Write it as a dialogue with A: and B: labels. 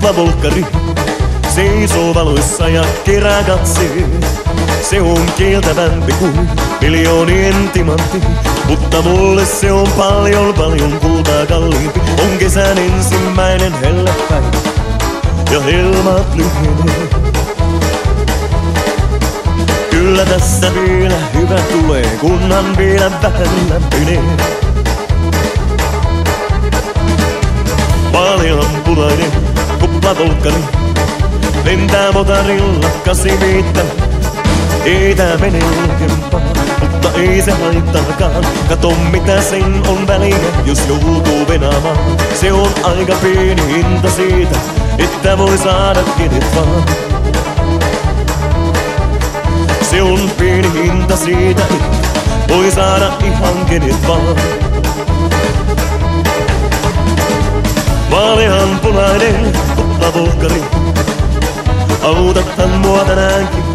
A: kuplavolkkari seisoo valoissa ja kerää katseen. Se on kieltävämpi kuin miljoonien timantti, mutta mulle se on paljon kultaa kalliimpi. On kesän ensimmäinen hellepäivä ja helmat lyhenee. Kyllä tässä vielä hyvä tulee, kunhan vielä vähän lämpenee. Vaaleanpunainen kuplavolkkari lentää motorilla 85. Ei tää mene liukempaa, mutta ei se haittaakaan. Kato mitä sen on väliä, jos joutuu venaamaan. Se on aika pieni hinta siitä, että voi saada kenet vaan. Se on pieni hinta siitä, että voi saada ihan kenet vaan. Vaaleanpunainen kuplavolkkari, autathan mua tänäänkin.